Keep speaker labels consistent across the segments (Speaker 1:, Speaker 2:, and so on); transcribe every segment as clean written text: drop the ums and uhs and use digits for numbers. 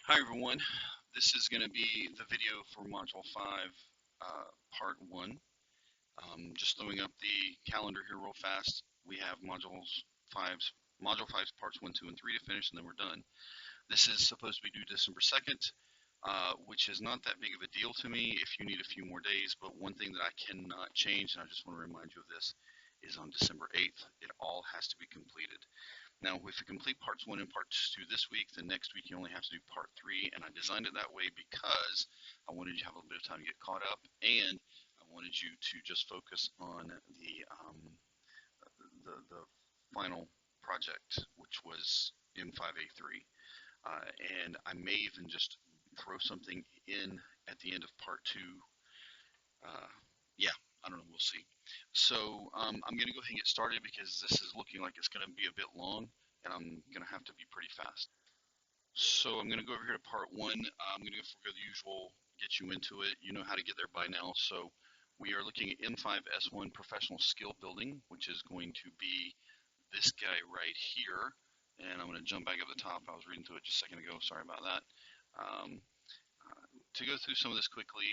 Speaker 1: Hi everyone, this is going to be the video for Module 5, Part 1. Just throwing up the calendar here real fast. We have Module 5's Parts 1, 2, and 3 to finish, and then we're done. This is supposed to be due December 2nd, which is not that big of a deal to me if you need a few more days, but one thing that I cannot change, and I just want to remind you of this, is on December 8th, it all has to be completed. Now, if you complete parts 1 and parts 2 this week, then next week you only have to do part 3, and I designed it that way because I wanted you to have a little bit of time to get caught up, and I wanted you to just focus on the final project, which was M5A3. And I may even just throw something in at the end of part 2. Yeah, I don't know, we'll see. So I'm going to go ahead and get started because this is looking like it's going to be a bit long, and I'm going to have to be pretty fast. So I'm going to go over here to part 1. I'm going to go for the usual, get you into it. You know how to get there by now. So we are looking at M5S1 Professional Skill Building, which is going to be this guy right here. And I'm going to jump back up the top. I was reading through it just a second ago. Sorry about that. To go through some of this quickly,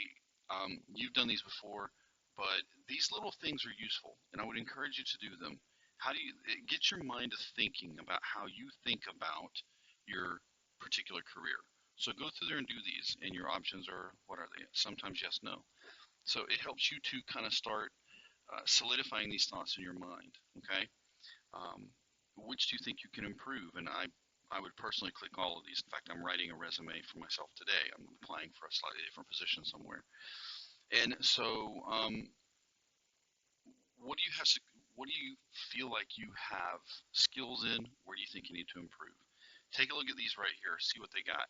Speaker 1: you've done these before, but these little things are useful, and I would encourage you to do them. How do you get your mind to thinking about how you think about your particular career? So go through there and do these, and your options are, what are they? Sometimes yes, no. So it helps you to kind of start solidifying these thoughts in your mind, okay? Which do you think you can improve? And I would personally click all of these. In fact, I'm writing a resume for myself today. I'm applying for a slightly different position somewhere. And so, what do you have? What do you feel like you have skills in? Where do you think you need to improve? Take a look at these right here. See what they got.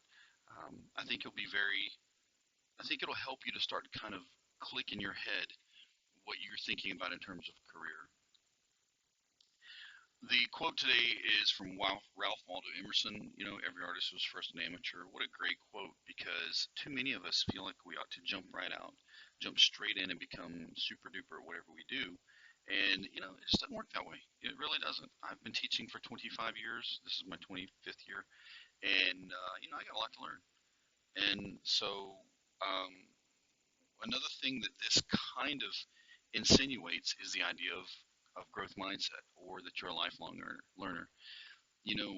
Speaker 1: I think it'll help you to start kind of click in your head what you're thinking about in terms of career. The quote today is from Ralph Waldo Emerson. You know, every artist was first an amateur. What a great quote, because too many of us feel like we ought to jump right out, jump straight in and become super duper at whatever we do. And, you know, it just doesn't work that way. It really doesn't. I've been teaching for 25 years. This is my 25th year. And, you know, I got a lot to learn. And so another thing that this kind of insinuates is the idea of growth mindset, or that you're a lifelong learner. You know,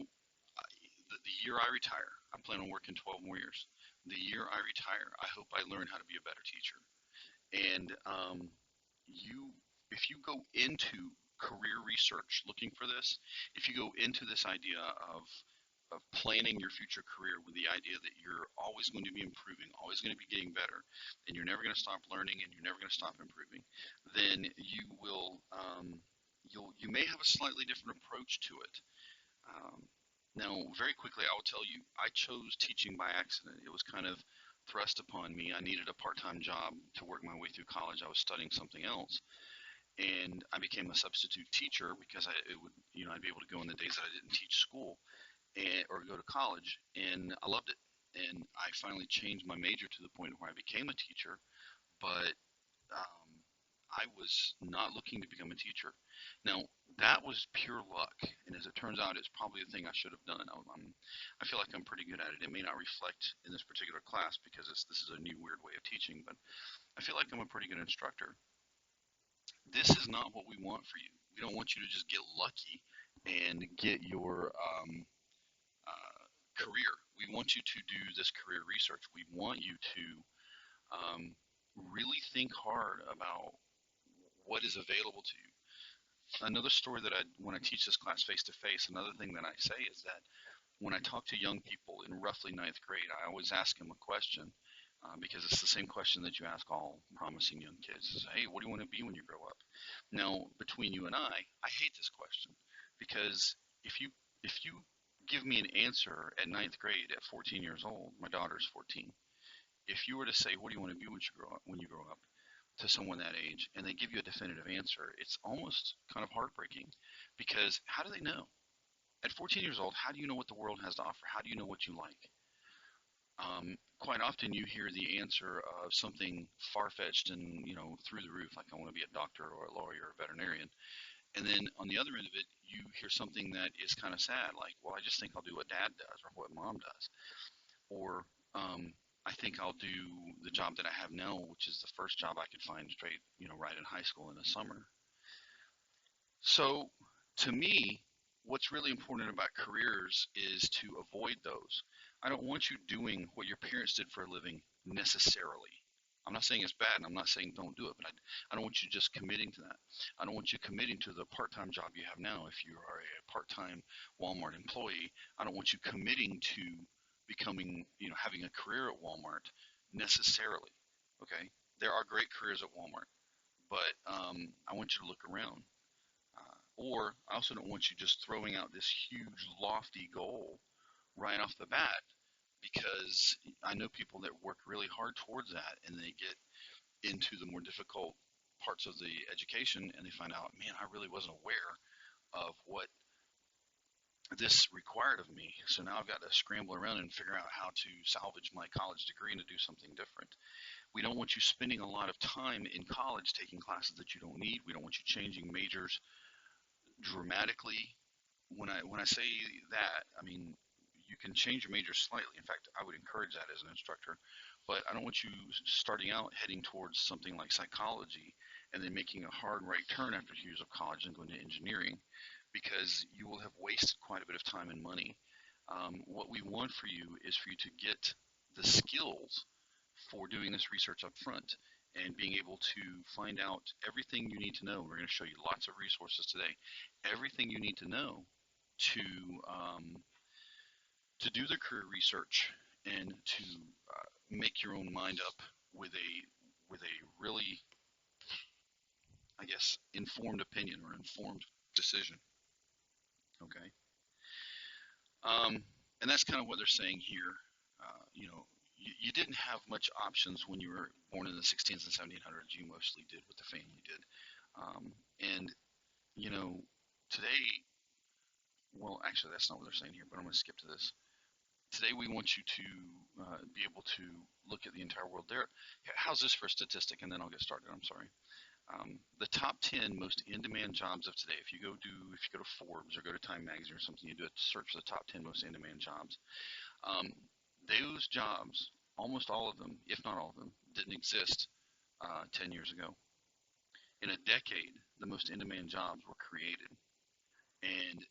Speaker 1: the year I retire, I plan on working 12 more years. The year I retire, I hope I learn how to be a better teacher. And if you go into career research looking for this, if you go into this idea of planning your future career with the idea that you're always going to be improving, always going to be getting better, and you're never going to stop learning, and you're never going to stop improving, then you will you may have a slightly different approach to it. Now, very quickly, I will tell you, I chose teaching by accident. It was kind of thrust upon me. I needed a part-time job to work my way through college. I was studying something else, and I became a substitute teacher because I'd be able to go in the days that I didn't teach school or go to college, and I loved it. And I finally changed my major to the point where I became a teacher, but I was not looking to become a teacher. Now, that was pure luck, and as it turns out, it's probably the thing I should have done. I feel like I'm pretty good at it. It may not reflect in this particular class because this is a new weird way of teaching, but I feel like I'm a pretty good instructor. This is not what we want for you. We don't want you to just get lucky and get your career. We want you to do this career research. We want you to really think hard about what is available to you. Another story that when I teach this class face to face, another thing that I say is that when I talk to young people in roughly 9th grade, I always ask them a question because it's the same question that you ask all promising young kids. Is, hey, what do you want to be when you grow up? Now, between you and I hate this question because if you give me an answer at 9th grade at 14 years old, my daughter's 14. If you were to say, what do you want to be when you grow up to someone that age, and they give you a definitive answer, it's almost kind of heartbreaking because how do they know? At 14 years old, how do you know what the world has to offer? How do you know what you like? Quite often you hear the answer of something far-fetched and, you know, through the roof, like I want to be a doctor or a lawyer or a veterinarian. And then on the other end of it, you hear something that is kind of sad, like, well, I just think I'll do what dad does or what mom does. or I think I'll do the job that I have now, which is the first job I could find straight, right in high school in the summer. So to me, what's really important about careers is to avoid those. I don't want you doing what your parents did for a living necessarily. I'm not saying it's bad, and I'm not saying don't do it, but I don't want you just committing to that. I don't want you committing to the part-time job you have now. If you are a part-time Walmart employee, I don't want you committing to becoming, having a career at Walmart necessarily. Okay, there are great careers at Walmart, but I want you to look around. Or I also don't want you just throwing out this huge, lofty goal right off the bat, because I know people that work really hard towards that and they get into the more difficult parts of the education and they find out, man, I really wasn't aware of what this required of me. So now I've got to scramble around and figure out how to salvage my college degree and to do something different. We don't want you spending a lot of time in college taking classes that you don't need. We don't want you changing majors dramatically. When I say that, I mean you can change your major slightly. In fact, I would encourage that as an instructor. But I don't want you starting out heading towards something like psychology and then making a hard right turn after years of college and going to engineering, because you will have wasted quite a bit of time and money. What we want for you is for you to get the skills for doing this research up front and being able to find out everything you need to know. We're going to show you lots of resources today. Everything you need to know to to do the career research and to make your own mind up with a really, I guess, informed opinion or informed decision. Okay, and that's kind of what they're saying here. You didn't have much options when you were born in the 16s and 1700s. You mostly did what the family did, and you know today. Well, actually, that's not what they're saying here, but I'm going to skip to this. Today we want you to be able to look at the entire world. How's this for a statistic? And then I'll get started. I'm sorry. The top 10 most in-demand jobs of today. If you go to Forbes or go to Time Magazine or something, you do a search for the top 10 most in-demand jobs. Those jobs, almost all of them, if not all of them, didn't exist 10 years ago. In a decade, the most in-demand jobs were created. And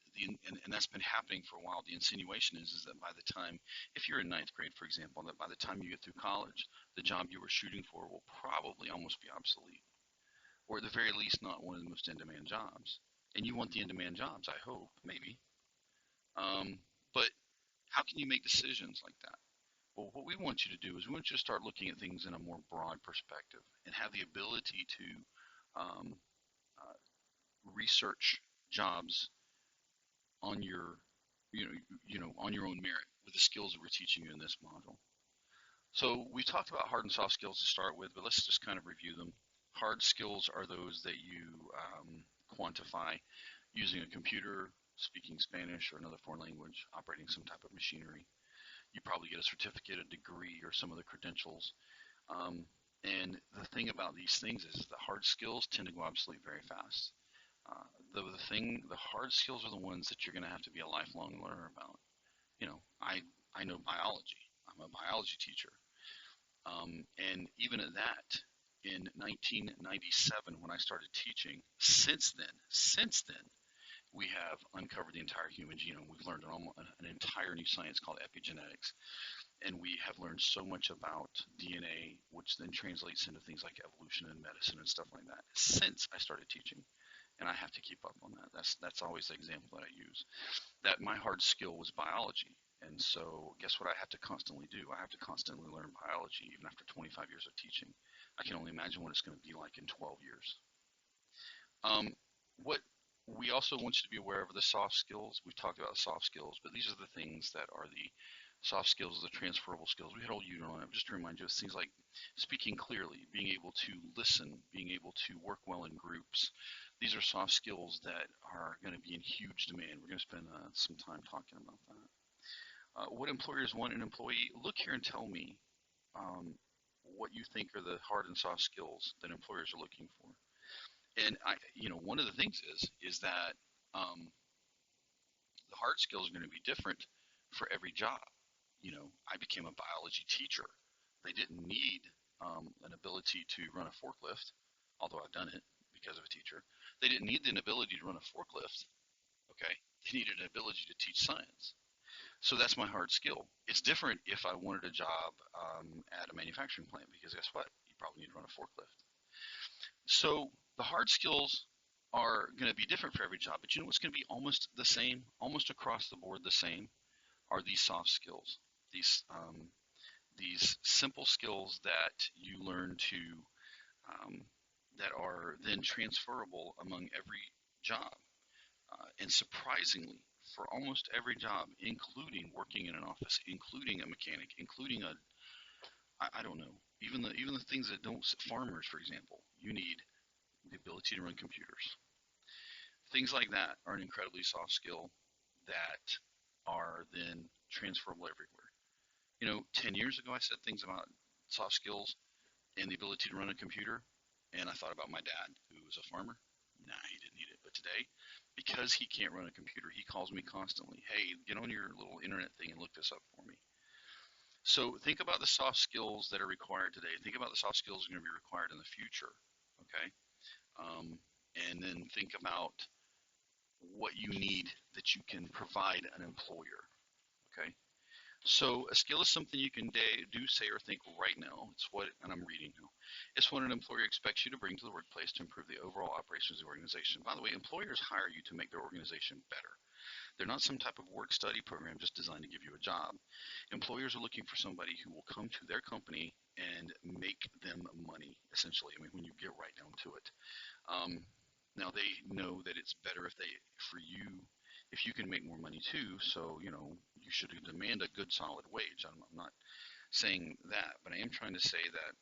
Speaker 1: that's been happening for a while. The insinuation is that by the time, if you're in ninth grade, for example, that by the time you get through college, the job you were shooting for will probably almost be obsolete, or at the very least, not one of the most in-demand jobs. And you want the in-demand jobs, I hope, maybe. But how can you make decisions like that? Well, what we want you to do is we want you to start looking at things in a more broad perspective and have the ability to um, research jobs on your on your own merit with the skills that we're teaching you in this module. So we talked about hard and soft skills to start with, but let's just kind of review them. Hard skills are those that you quantify using a computer, speaking Spanish or another foreign language, operating some type of machinery. You probably get a certificate, a degree, or some other credentials. And the thing about these things is the hard skills tend to go obsolete very fast. The hard skills are the ones that you're going to have to be a lifelong learner about. I know biology. I'm a biology teacher. And even at that, in 1997, when I started teaching, since then, we have uncovered the entire human genome. We've learned an entire new science called epigenetics. And we have learned so much about DNA, which then translates into things like evolution and medicine and stuff like that, since I started teaching. And I have to keep up on that. That's always the example that I use. That my hard skill was biology. And so guess what I have to constantly do? I have to constantly learn biology even after 25 years of teaching. I can only imagine what it's going to be like in 12 years. What we also want you to be aware of are the soft skills. We've talked about soft skills, but these are the things that are the soft skills, the transferable skills. We had a whole unit on it. Just to remind you of things like speaking clearly, being able to listen, being able to work well in groups. These are soft skills that are going to be in huge demand. We're going to spend some time talking about that. What employers want in an employee? Look here and tell me what you think are the hard and soft skills that employers are looking for. And one of the things is that the hard skills are going to be different for every job. I became a biology teacher. They didn't need an ability to run a forklift, although I've done it because of a teacher. They didn't need an ability to run a forklift. Okay, they needed an ability to teach science. So that's my hard skill. It's different if I wanted a job at a manufacturing plant, because guess what? You probably need to run a forklift. So the hard skills are going to be different for every job, but what's going to be almost the same, almost across the board the same, are these soft skills. These simple skills that you learn to that are then transferable among every job. And surprisingly, for almost every job, including working in an office, including a mechanic, including I don't know, even the things that don't, farmers, for example, you need the ability to run computers. Things like that are an incredibly soft skill that are then transferable everywhere. 10 years ago, I said things about soft skills and the ability to run a computer, and I thought about my dad, who was a farmer. Nah, he didn't need it. But today, because he can't run a computer, he calls me constantly. Hey, get on your little internet thing and look this up for me. So think about the soft skills that are required today. Think about the soft skills that are going to be required in the future. Okay, and then think about what you need that you can provide an employer. Okay, so a skill is something you can do, say, or think right now. It's what, and I'm reading now. It's what an employer expects you to bring to the workplace to improve the overall operations of the organization. By the way, employers hire you to make their organization better. They're not some type of work study program just designed to give you a job. Employers are looking for somebody who will come to their company and make them money, essentially. I mean, when you get right down to it. Now they know that it's better for you, if you can make more money too. So you should demand a good solid wage. I'm not saying that, but I am trying to say that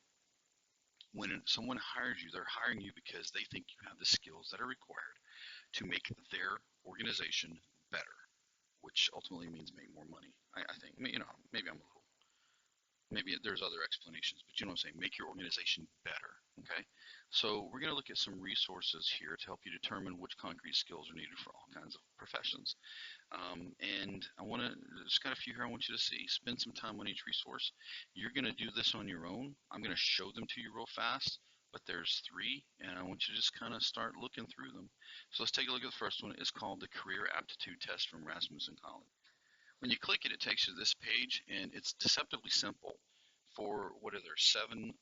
Speaker 1: when someone hires you, they're hiring you because they think you have the skills that are required to make their organization better, which ultimately means make more money. I think, maybe I'm a little, maybe there's other explanations, but you know what I'm saying, make your organization better. Okay, so we're going to look at some resources here to help you determine which concrete skills are needed for all kinds of professions. And I want to, just got a few here I want you to see. Spend some time on each resource. You're going to do this on your own. I'm going to show them to you real fast, but there's 3, and I want you to just kind of start looking through them. So let's take a look at the first one. It's called the Career Aptitude Test from Rasmussen College. When you click it, it takes you to this page, and it's deceptively simple. For, what are there, 7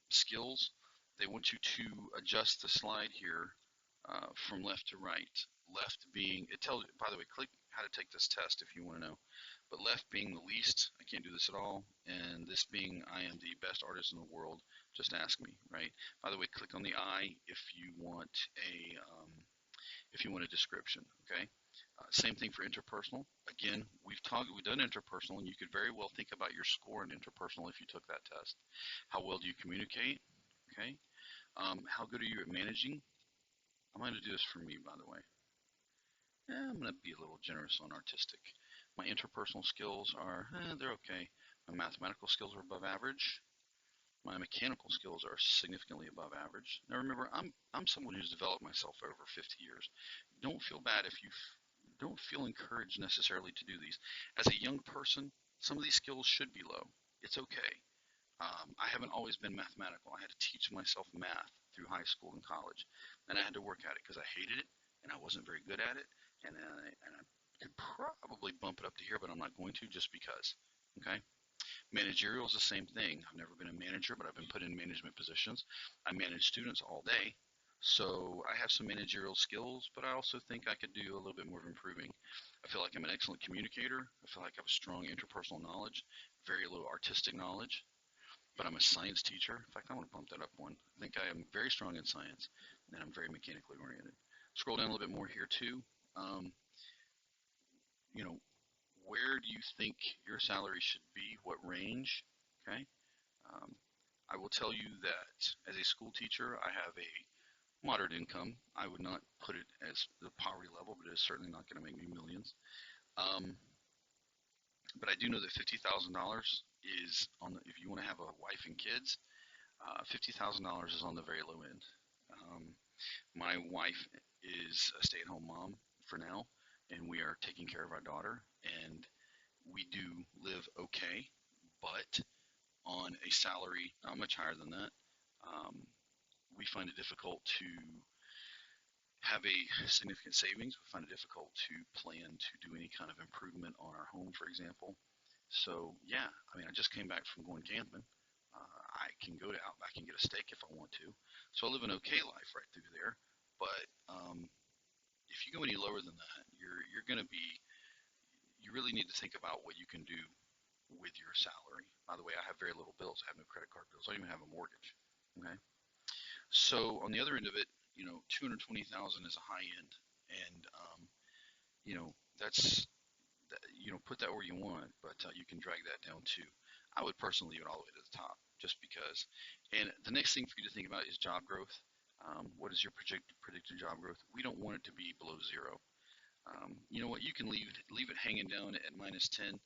Speaker 1: skills? They want you to adjust the slide here from left to right. Left being, it tells you, by the way, click how to take this test if you want to know. But left being the least, I can't do this at all, and this being, I am the best artist in the world, just ask me, right? By the way, click on the I if you want a description, okay? Same thing for interpersonal. Again, we've done interpersonal, and you could very well think about your score in interpersonal if you took that test. How well do you communicate? Okay. How good are you at managing? I'm going to do this for me, by the way. I'm going to be a little generous on artistic. My interpersonal skills are, they're okay. My mathematical skills are above average. My mechanical skills are significantly above average. Now remember, I'm someone who's developed myself over 50 years. Don't feel bad if you don't feel encouraged necessarily to do these. As a young person, some of these skills should be low. It's okay. I haven't always been mathematical. I had to teach myself math through high school and college, and I had to work at it because I hated it and I wasn't very good at it, and I could probably bump it up to here, but I'm not going to, just because. Okay. Managerial is the same thing. I've never been a manager, but I've been put in management positions. I manage students all day, so I have some managerial skills, but I also think I could do a little bit more of improving. I feel like I'm an excellent communicator. I feel like I have a strong interpersonal knowledge, very little artistic knowledge, but I'm a science teacher. In fact, I want to bump that up one. I think I am very strong in science, and I'm very mechanically oriented. Scroll down a little bit more here too. You know, where do you think your salary should be? What range? Okay. Um, I will tell you that as a school teacher, I have a moderate income. I would not put it as the poverty level, but it is certainly not going to make me millions. Um, but I do know that $50,000 is on the, if you want to have a wife and kids, $50,000 is on the very low end. My wife is a stay-at-home mom for now, and we are taking care of our daughter. And we do live okay, but on a salary not much higher than that, um, we find it difficult to have a significant savings. We find it difficult to plan to do any kind of improvement on our home, for example. So yeah, I mean, I just came back from going camping. I can go to Outback and get a steak if I want to. So I live an okay life right through there. But if you go any lower than that, you're going to be. You really need to think about what you can do with your salary. By the way, I have very little bills. I have no credit card bills. I don't even have a mortgage. Okay. So on the other end of it, 220,000 is a high end, and that's put that where you want, but you can drag that down too. I would personally leave it all the way to the top, just because. And the next thing for you to think about is job growth. What is your predicted job growth? We don't want it to be below zero. You know what? You can leave it hanging down at -10,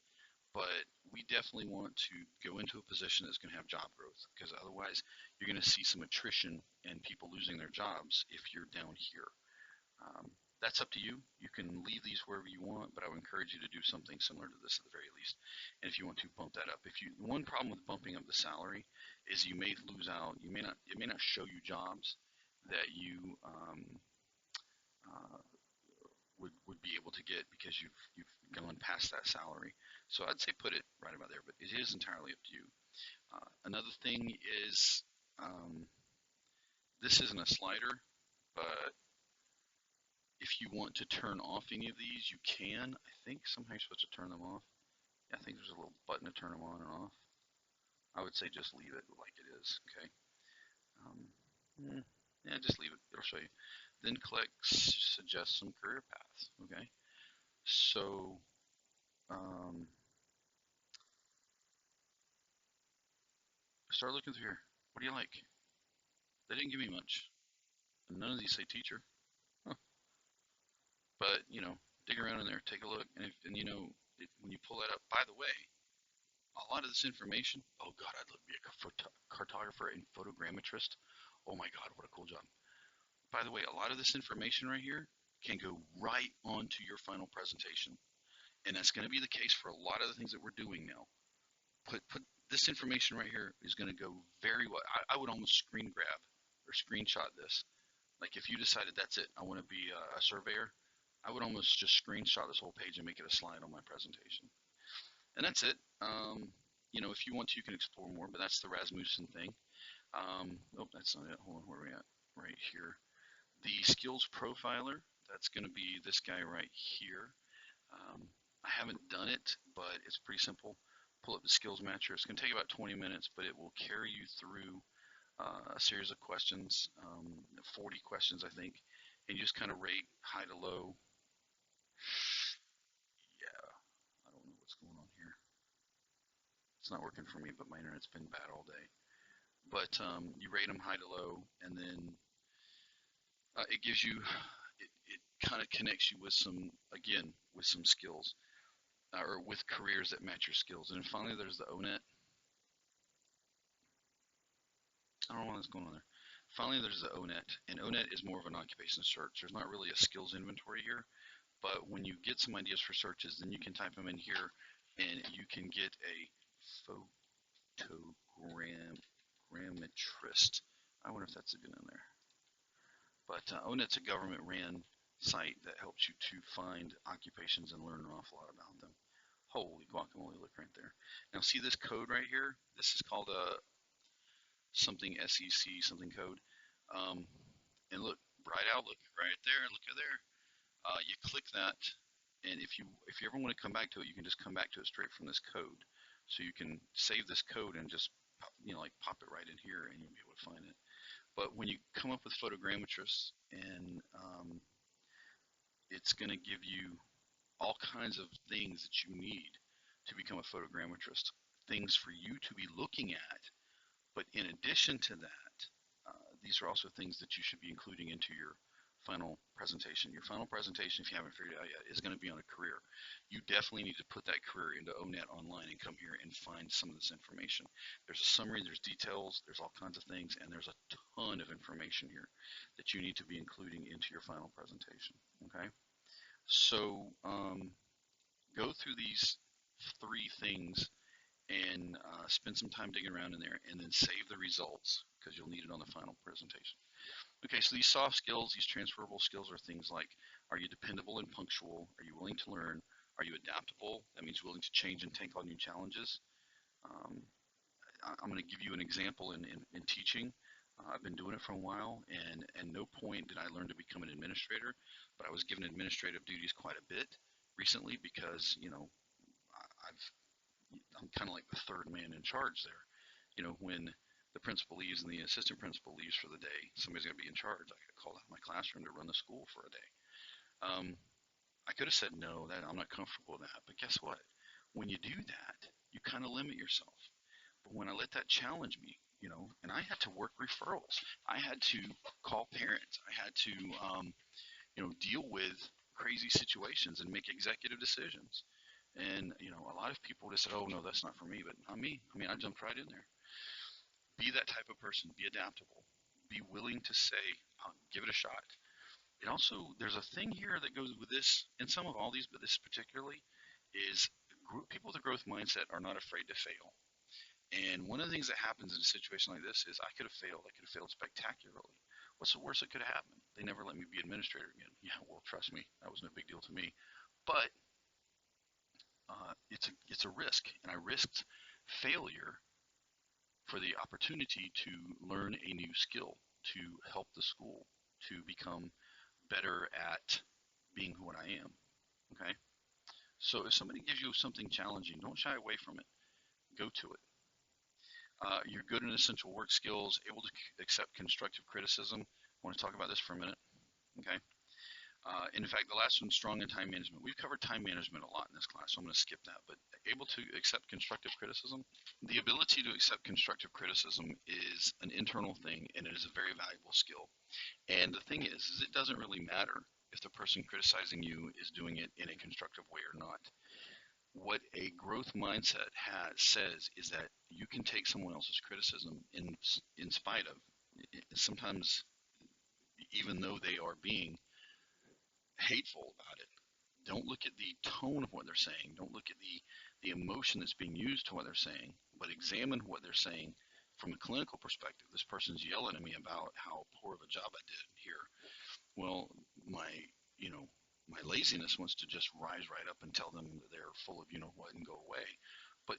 Speaker 1: but we definitely want to go into a position that's going to have job growth, because otherwise you're going to see some attrition and people losing their jobs if you're down here. That's up to you. You can leave these wherever you want, but I would encourage you to do something similar to this at the very least. And if you want to bump that up, one problem with bumping up the salary is you may lose out. It may not show you jobs that you uh, would be able to get because you've gone past that salary. So I'd say put it right about there, but it is entirely up to you. Another thing is, this isn't a slider, but if you want to turn off any of these, you can. I think somehow you're supposed to turn them off. Yeah, I think there's a little button to turn them on and off. I would say just leave it like it is, okay? Yeah, just leave it. It'll show you. Then click suggest some career paths, okay? So, start looking through here. What do you like? They didn't give me much. None of these say teacher. Huh. But, dig around in there, take a look, when you pull that up, by the way, a lot of this information, oh God, I'd love to be a cartographer and photogrammetrist. Oh my God, what a cool job. By the way, a lot of this information right here can go right onto your final presentation. And that's going to be the case for a lot of the things that we're doing now. Put this information right here is going to go very well. I would almost screen grab or screenshot this. Like if you decided that's it, I want to be a surveyor, I would almost just screenshot this whole page and make it a slide on my presentation. And that's it. If you want to, you can explore more, but that's the Rasmussen thing. Oh, that's not it. Hold on, where are we at? Right here. The skills profiler, that's going to be this guy right here. I haven't done it, but it's pretty simple. Pull up the skills matcher. It's going to take about 20 minutes, but it will carry you through a series of questions, 40 questions, I think, and you just kind of rate high to low. Yeah, I don't know what's going on here. It's not working for me, but my internet's been bad all day. But you rate them high to low, and then it gives you, it kind of connects you with some skills, or with careers that match your skills. And then finally, there's the ONET. I don't know what's going on there. Finally, there's the ONET, and ONET is more of an occupation search. There's not really a skills inventory here, but when you get some ideas for searches, then you can type them in here, and you can get a photogrammetrist. I wonder if that's even in there. But ONET's a government-ran site that helps you to find occupations and learn an awful lot about them. Holy guacamole, look right there. Now see this code right here? This is called a something SEC, something code. And look, bright outlook right there, look at there. You click that, and if you ever want to come back to it, you can just come back to it straight from this code. So you can save this code and just like pop it right in here, and you'll be able to find it. But when you come up with photogrammetrists, and it's going to give you all kinds of things that you need to become a photogrammetrist, things for you to be looking at. But in addition to that, these are also things that you should be including into your final presentation. Your final presentation, if you haven't figured it out yet, is going to be on a career. You definitely need to put that career into ONET online and come here and find some of this information. There's a summary, there's details, there's all kinds of things, and there's a ton of information here that you need to be including into your final presentation, okay? So go through these three things and spend some time digging around in there, and then save the results because you'll need it on the final presentation. Okay, so these soft skills, these transferable skills are things like, are you dependable and punctual? Are you willing to learn? Are you adaptable? That means willing to change and take on new challenges. Um, I'm going to give you an example in teaching. I've been doing it for a while, and at no point did I learn to become an administrator, but I was given administrative duties quite a bit recently because, I'm kind of like the third man in charge there. When the principal leaves and the assistant principal leaves for the day, somebody's going to be in charge. I got called out of my classroom to run the school for a day. Um, I could have said no, that I'm not comfortable with that, but guess what? When you do that, you kind of limit yourself. But when I let that challenge me, and I had to work referrals, I had to call parents, I had to, deal with crazy situations and make executive decisions. And, a lot of people would have said, oh, no, that's not for me, but not me. I mean, I jumped right in there. Be that type of person, be adaptable, be willing to say, give it a shot. And also, there's a thing here that goes with this, and some of all these, but this particularly, is people with a growth mindset are not afraid to fail. And one of the things that happens in a situation like this is I could have failed. I could have failed spectacularly. What's the worst that could have happened? They never let me be administrator again. Yeah, well, trust me, that was no big deal to me. But it's a risk, and I risked failure for the opportunity to learn a new skill, to help the school, to become better at being who I am. Okay? So if somebody gives you something challenging, don't shy away from it. Go to it. You're good in essential work skills, able to accept constructive criticism. I want to talk about this for a minute. Okay? In fact, the last one, strong in time management. We've covered time management a lot in this class, so I'm going to skip that. But able to accept constructive criticism. The ability to accept constructive criticism is an internal thing, and it is a very valuable skill. And the thing is it doesn't really matter if the person criticizing you is doing it in a constructive way or not. What a growth mindset says is that you can take someone else's criticism in spite of, sometimes even though they are being hateful about it. Don't look at the tone of what they're saying. Don't look at the emotion that's being used to what they're saying, but examine what they're saying from a clinical perspective. This person's yelling at me about how poor of a job I did here. Well, my my laziness wants to just rise right up and tell them that they're full of what and go away. But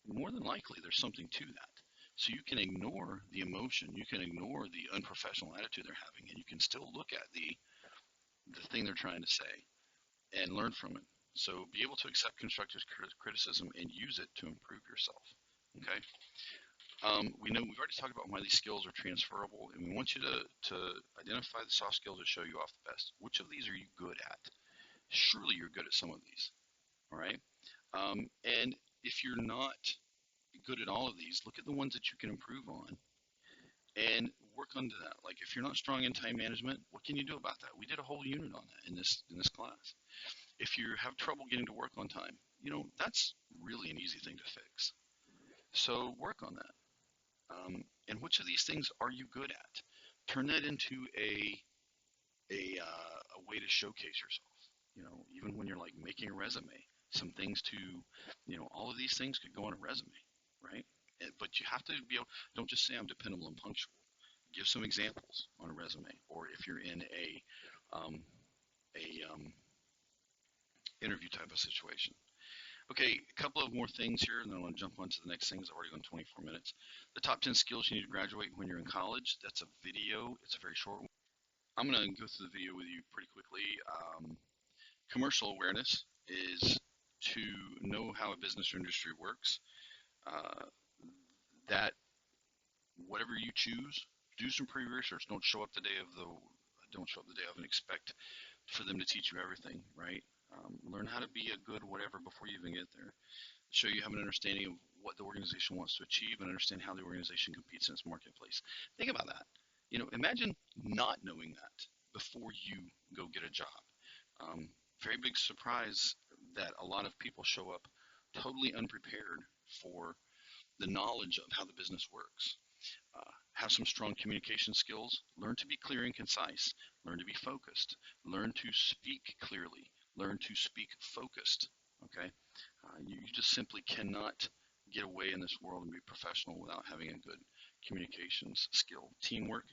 Speaker 1: more than likely, there's something to that. So you can ignore the emotion, you can ignore the unprofessional attitude they're having, and you can still look at the thing they're trying to say and learn from it. So be able to accept constructive criticism and use it to improve yourself. Okay. We've already talked about why these skills are transferable, and we want you to identify the soft skills that show you off the best. Which of these are you good at? Surely you're good at some of these. All right. And if you're not good at all of these, look at the ones that you can improve on and work onto that. Like if you're not strong in time management, what can you do about that? We did a whole unit on that in this class. If you have trouble getting to work on time, that's really an easy thing to fix. So work on that. And which of these things are you good at? Turn that into a way to showcase yourself. Even when you're like making a resume, some things to, all of these things could go on a resume, right? But you have to be able. Don't just say I'm dependable and punctual. Give some examples on a resume, or if you're in a interview type of situation. Okay, a couple of more things here, and then I'll jump on to the next thing because I've already gone 24 minutes. The top 10 skills you need to graduate when you're in college. That's a video. It's a very short one. I'm going to go through the video with you pretty quickly. Commercial awareness is to know how a business or industry works. That whatever you choose, do some pre-research. Don't show up the day of and expect for them to teach you everything, right? Learn how to be a good whatever before you even get there. Show you have an understanding of what the organization wants to achieve and understand how the organization competes in its marketplace. Think about that. Imagine not knowing that before you go get a job. Very big surprise that a lot of people show up totally unprepared for the knowledge of how the business works. Have some strong communication skills. Learn to be clear and concise. Learn to be focused. Learn to speak clearly. Learn to speak focused. Okay. You just simply cannot get away in this world and be professional without having a good communications skill. Teamwork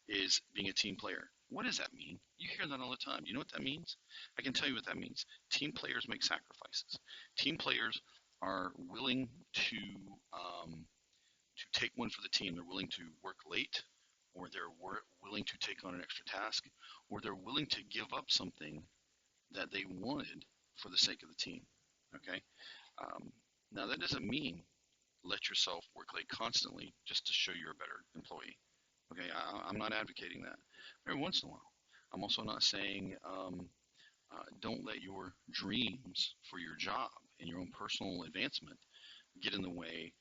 Speaker 1: is being a team player. What does that mean? You hear that all the time. You know what that means? I can tell you what that means. Team players make sacrifices. Team players are willing to take one for the team. They're willing to work late, or they're willing to take on an extra task, or they're willing to give up something that they wanted for the sake of the team. Okay. Now that doesn't mean let yourself work late constantly just to show you're a better employee. Okay, I'm not advocating that. Every once in a while, I'm also not saying don't let your dreams for your job and your own personal advancement get in the way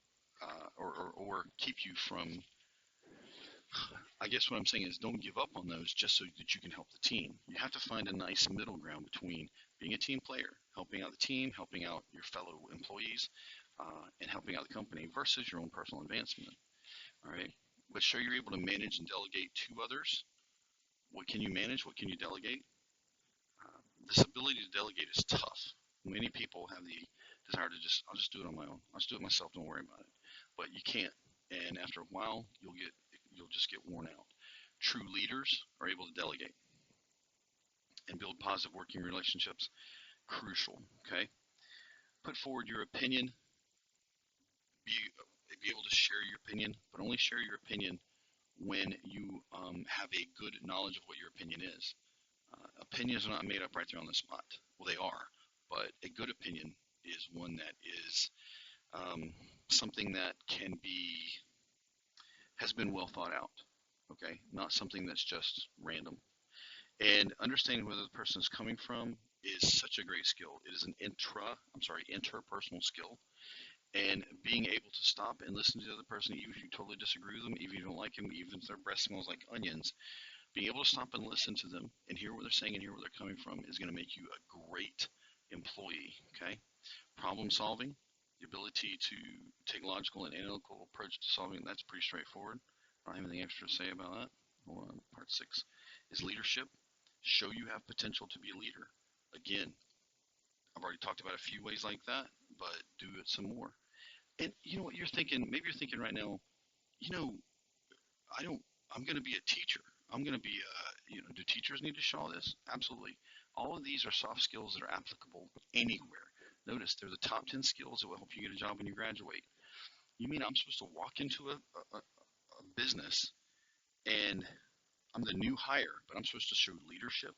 Speaker 1: or keep you from. I guess what I'm saying is don't give up on those just so that you can help the team. You have to find a nice middle ground between being a team player, helping out the team, helping out your fellow employees, and helping out the company versus your own personal advancement. All right. But sure, you're able to manage and delegate to others. What can you manage? What can you delegate? This ability to delegate is tough. Many people have the desire to I'll just do it on my own. I'll just do it myself. Don't worry about it. But you can't. And after a while, you'll just get worn out. True leaders are able to delegate and build positive working relationships. Crucial. Okay. Put forward your opinion. Be able to share your opinion, but only share your opinion when you have a good knowledge of what your opinion is. Opinions are not made up right there on the spot. Well, they are, but a good opinion is one that is something that has been well thought out. Okay, not something that's just random. And understanding where the person is coming from is such a great skill. It is an interpersonal skill. And being able to stop and listen to the other person, even if you totally disagree with them, even if you don't like them, even if their breath smells like onions, being able to stop and listen to them and hear what they're saying and hear where they're coming from is going to make you a great employee. Okay, problem solving, the ability to take logical and analytical approach to solving, that's pretty straightforward. I don't have anything extra to say about that. Hold on. Part 6 is leadership. Show you have potential to be a leader. Again, I've already talked about a few ways like that, but do it some more. And you know what you're thinking? Maybe you're thinking right now, you know, I don't. I'm going to be a teacher. I'm going to be do teachers need to show all this? Absolutely. All of these are soft skills that are applicable anywhere. Notice they're the top 10 skills that will help you get a job when you graduate. You mean I'm supposed to walk into a business and I'm the new hire, but I'm supposed to show leadership?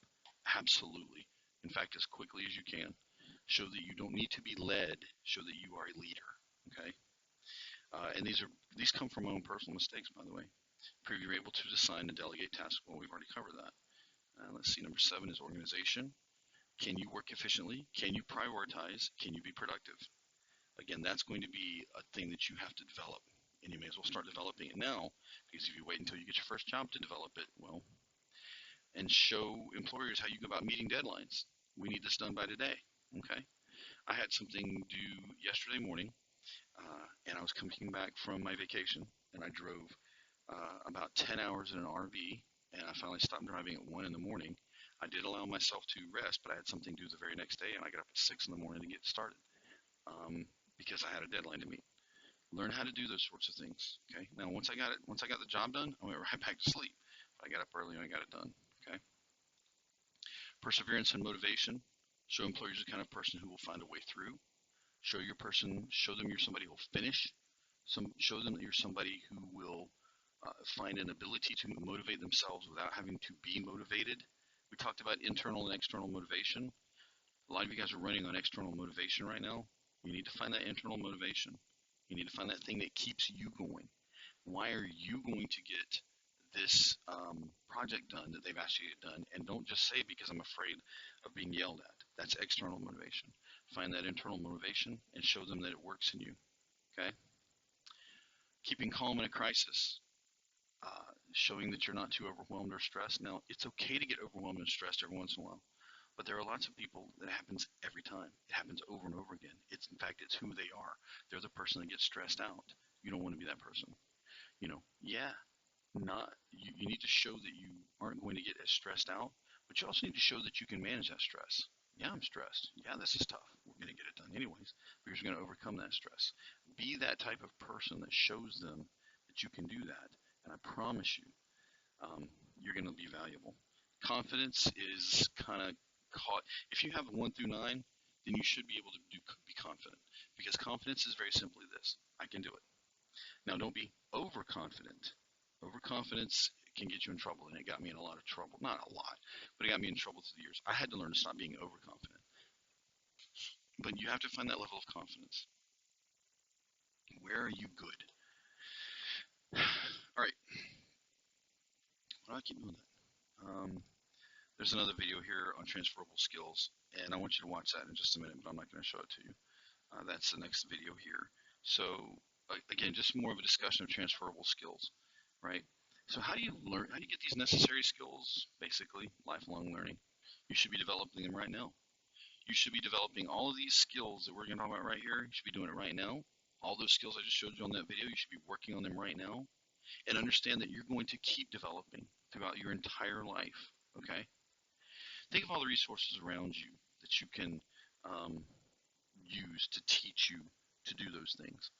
Speaker 1: Absolutely. In fact, as quickly as you can. Show that you don't need to be led. Show that you are a leader. Okay. And these come from my own personal mistakes, by the way. Prove you're able to assign and delegate tasks. Well, we've already covered that. Let's see. Number 7 is organization. Can you work efficiently? Can you prioritize? Can you be productive? Again, that's going to be a thing that you have to develop, and you may as well start developing it now, because if you wait until you get your first job to develop it, well, and show employers how you go about meeting deadlines. We need this done by today. Okay. I had something due yesterday morning, and I was coming back from my vacation, and I drove about 10 hours in an RV, and I finally stopped driving at 1 in the morning. I did allow myself to rest, but I had something due the very next day, and I got up at 6 in the morning to get started because I had a deadline to meet. Learn how to do those sorts of things. Okay. Now, once I got the job done, I went right back to sleep. But I got up early and I got it done. Okay. Perseverance and motivation. Show employers the kind of person who will find a way through. Show them you're somebody who will finish. Show them that you're somebody who will find an ability to motivate themselves without having to be motivated. We talked about internal and external motivation. A lot of you guys are running on external motivation right now. You need to find that internal motivation. You need to find that thing that keeps you going. Why are you going to get this project done that they've asked you to get done? And don't just say because I'm afraid of being yelled at. That's external motivation. Find that internal motivation and show them that it works in you. Okay? Keeping calm in a crisis. Showing that you're not too overwhelmed or stressed. Now, it's okay to get overwhelmed and stressed every once in a while, but there are lots of people that happens every time. It happens over and over again. In fact, it's who they are. They're the person that gets stressed out. You don't want to be that person. You need to show that you aren't going to get as stressed out, but you also need to show that you can manage that stress. Yeah, I'm stressed. Yeah, this is tough. We're going to get it done anyways, but you're going to overcome that stress. Be that type of person that shows them that you can do that. And I promise you, you're going to be valuable. Confidence is kind of caught. If you have a 1 through 9, then you should be able to be confident, because confidence is very simply this: I can do it. Now, don't be overconfident. Overconfidence can get you in trouble, and it got me in a lot of trouble. Not a lot, but it got me in trouble through the years. I had to learn to stop being overconfident. But you have to find that level of confidence. Where are you good? All right. Why do I keep doing that? There's another video here on transferable skills, and I want you to watch that in just a minute, but I'm not going to show it to you. That's the next video here. So again, just more of a discussion of transferable skills, right? So how do you learn? How do you get these necessary skills? Basically, lifelong learning. You should be developing them right now. You should be developing all of these skills that we're going to talk about right here. You should be doing it right now. All those skills I just showed you on that video, you should be working on them right now. And understand that you're going to keep developing throughout your entire life. Okay? Think of all the resources around you that you can um, use to teach you to do those things.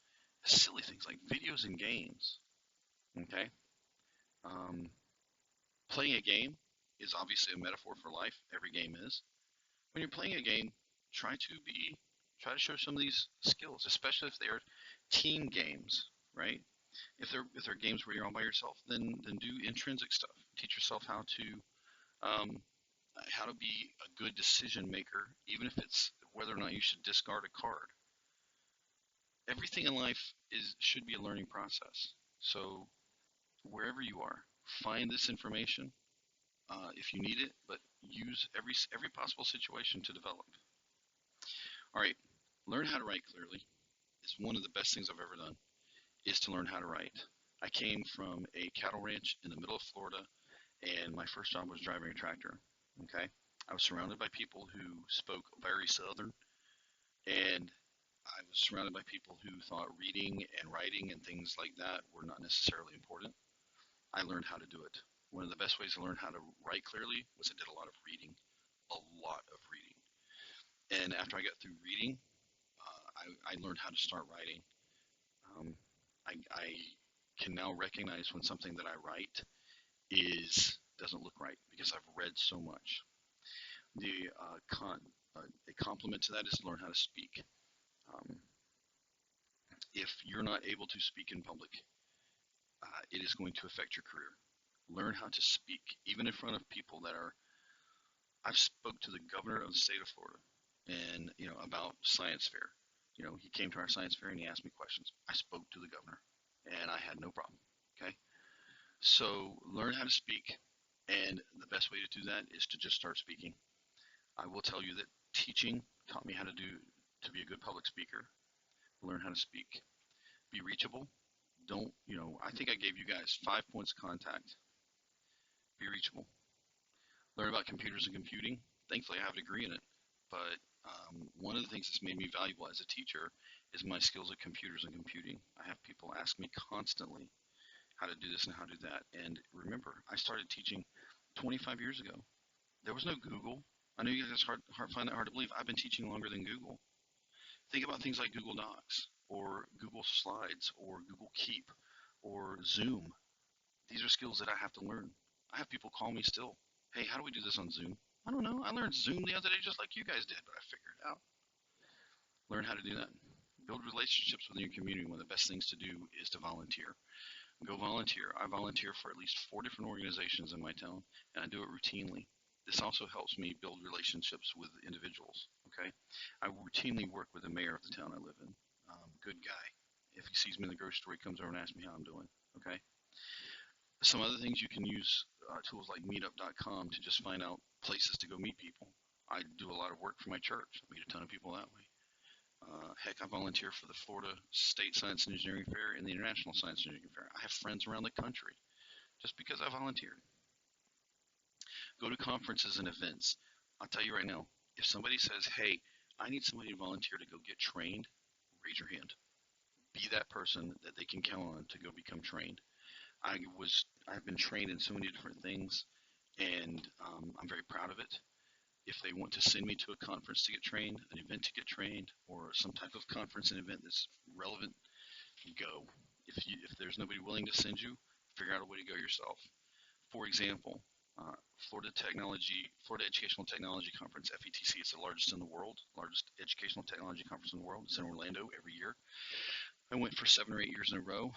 Speaker 1: Silly things like videos and games. Okay? Um, Playing a game is obviously a metaphor for life. Every game is. When you're playing a game, try to show some of these skills, especially if they are team games, right? If they're games where you're all by yourself, then do intrinsic stuff. Teach yourself um, how to be a good decision maker, even if it's whether or not you should discard a card. Everything in life is should be a learning process. So wherever you are, find this information if you need it, but use every possible situation to develop. All right, learn how to write clearly is one of the best things I've ever done. Is to learn how to write. I came from a cattle ranch in the middle of Florida, and my first job was driving a tractor. Okay, I was surrounded by people who spoke very Southern, and I was surrounded by people who thought reading and writing and things like that were not necessarily important. I learned how to do it. One of the best ways to learn how to write clearly was I did a lot of reading, a lot of reading. And after I got through reading, I learned how to start writing. Um, I can now recognize when something that I write is doesn't look right because I've read so much. The a complement to that is to learn how to speak. Um, if you're not able to speak in public, it is going to affect your career. Learn how to speak, even in front of people that are. I've spoke to the governor of the state of Florida, and about science fair. He came to our science fair and he asked me questions. I spoke to the governor, and I had no problem. Okay, so learn how to speak, and the best way to do that is to just start speaking. I will tell you that teaching taught me how to be a good public speaker. Learn how to speak. Be reachable. Don't, I think I gave you guys 5 points of contact. Be reachable. Learn about computers and computing. Thankfully, I have a degree in it. But one of the things that's made me valuable as a teacher is my skills at computers and computing. I have people ask me constantly how to do this and how to do that. And remember, I started teaching 25 years ago. There was no Google. I know you guys find that hard to believe. I've been teaching longer than Google. Think about things like Google Docs or Google Slides or Google Keep or Zoom. These are skills that I have to learn. I have people call me still. Hey, how do we do this on Zoom? I don't know. I learned Zoom the other day just like you guys did, but I figured it out. Learn how to do that. Build relationships within your community. One of the best things to do is to volunteer. Go volunteer. I volunteer for at least 4 different organizations in my town, and I do it routinely. This also helps me build relationships with individuals. Okay, I routinely work with the mayor of the town I live in. Good guy. If he sees me in the grocery store, he comes over and asks me how I'm doing. Okay. Some other things you can use tools like Meetup.com to just find out places to go meet people. I do a lot of work for my church. I meet a ton of people that way. Heck, I volunteer for the Florida State Science and Engineering Fair and the International Science and Engineering Fair. I have friends around the country just because I volunteered. Go to conferences and events. I'll tell you right now, if somebody says, hey, I need somebody to volunteer to go get trained, raise your hand. Be that person that they can count on to go become trained. I've been trained in so many different things, and I'm very proud of it. if they want to send me to a conference to get trained, an event to get trained, or some type of conference and event that's relevant, go. If there's nobody willing to send you, figure out a way to go yourself. For example, Florida Educational Technology Conference, FETC, is the largest in the world, largest educational technology conference in the world. It's in Orlando every year. I went for 7 or 8 years in a row.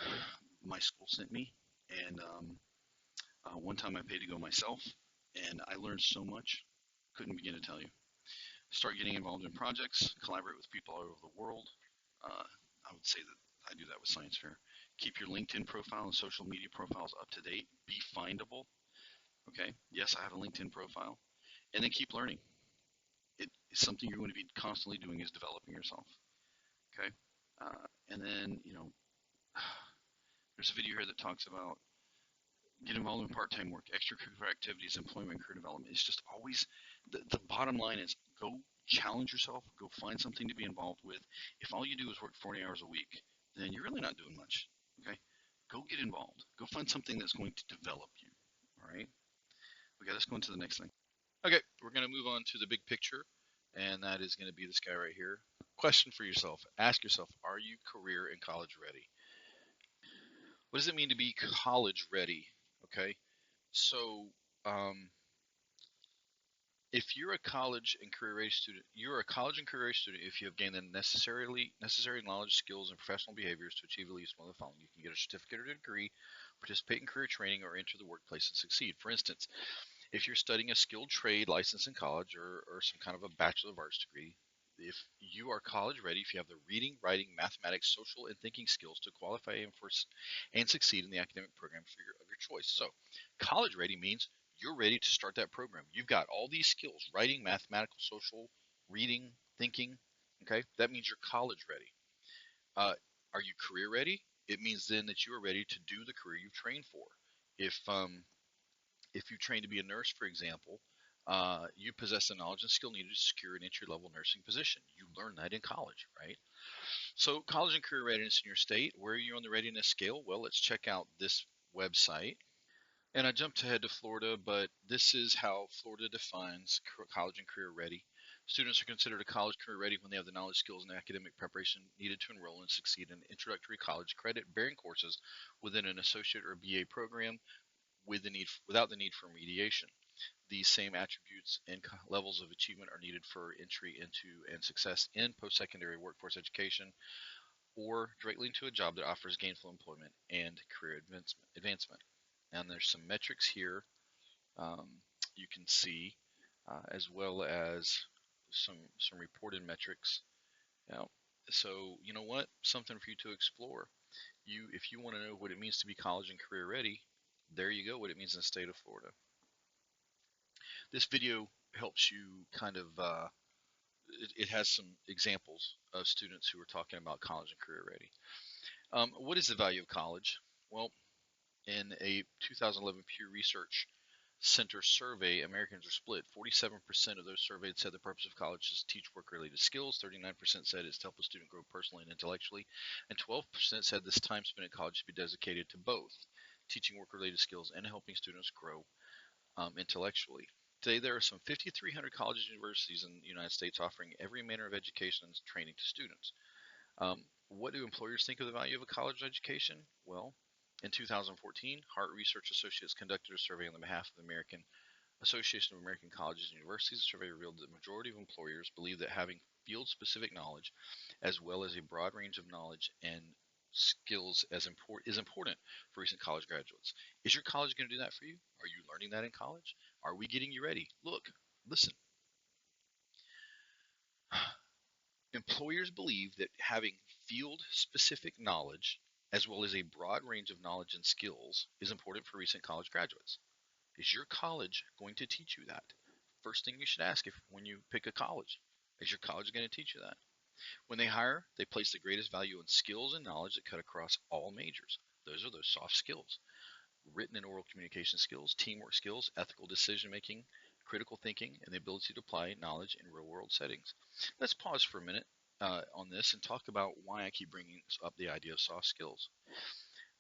Speaker 1: My school sent me, and one time I paid to go myself, and I learned so much, couldn't begin to tell you. Start getting involved in projects, collaborate with people all over the world. I would say that I do that with Science Fair. Keep your LinkedIn profile and social media profiles up to date. Be findable. Okay. Yes, I have a LinkedIn profile. And then keep learning. It is something you're going to be constantly doing is developing yourself. Okay. And then, there's a video here that talks about get involved in part-time work, extracurricular activities, employment, career development. It's just always the bottom line is go challenge yourself, go find something to be involved with. If all you do is work 40 hours a week, then you're really not doing much. Okay, go get involved. Go find something that's going to develop you. All right. Okay, let's go into the next thing.
Speaker 2: Okay, we're going to move on to the big picture, and that is going to be this guy right here. Question for yourself. Ask yourself, are you career and college ready? What does it mean to be college ready? Okay, so if you're a college and career ready student, you're a college and career ready student if you have gained the necessary knowledge, skills, and professional behaviors to achieve at least one of the following. You can get a certificate or a degree, participate in career training, or enter the workplace and succeed. For instance, if you're studying a skilled trade license in college or some kind of a Bachelor of Arts degree, if you are college ready, if you have the reading, writing, mathematics, social, and thinking skills to qualify and succeed in the academic program of your choice. So college ready means you're ready to start that program. You've got all these skills, writing, mathematical, social, reading, thinking. Okay, that means you're college ready. Are you career ready? It means then that you are ready to do the career you've trained for. If you train to be a nurse, for example, you possess the knowledge and skill needed to secure an entry-level nursing position. You learn that in college, right? So college and career readiness in your state, where are you on the readiness scale? Well, let's check out this website. And I jumped ahead to Florida, but this is how Florida defines college and career ready. Students are considered a college career ready when they have the knowledge, skills, and academic preparation needed to enroll and succeed in introductory college credit-bearing courses within an associate or BA program without the need for remediation. These same attributes and levels of achievement are needed for entry into and success in post-secondary workforce education or directly into a job that offers gainful employment and career advancement. And there's some metrics here you can see, as well as some reported metrics. Now, so you know what? Something for you to explore. If you want to know what it means to be college and career ready, there you go. What it means in the state of Florida. This video helps you kind of. It has some examples of students who are talking about college and career ready. What is the value of college? Well, in a 2011 Pew Research Center survey, Americans are split. 47% of those surveyed said the purpose of college is to teach work-related skills. 39% said it's to help a student grow personally and intellectually. And 12% said this time spent at college should be dedicated to both teaching work-related skills and helping students grow intellectually. Today, there are some 5,300 colleges and universities in the United States offering every manner of education and training to students. What do employers think of the value of a college education? Well, in 2014, Hart Research Associates conducted a survey on behalf of the American Association of American Colleges and Universities. The survey revealed that the majority of employers believe that having field-specific knowledge, as well as a broad range of knowledge and skills is important for recent college graduates. Is your college going to do that for you? Are you learning that in college? Are we getting you ready? Look, listen. Employers believe that having field-specific knowledge, as well as a broad range of knowledge and skills, is important for recent college graduates. Is your college going to teach you that? First thing you should ask when you pick a college, is your college going to teach you that? When they hire, they place the greatest value on skills and knowledge that cut across all majors. Those are those soft skills. Written and oral communication skills, teamwork skills, ethical decision making, critical thinking, and the ability to apply knowledge in real world settings. Let's pause for a minute on this and talk about why I keep bringing up the idea of soft skills.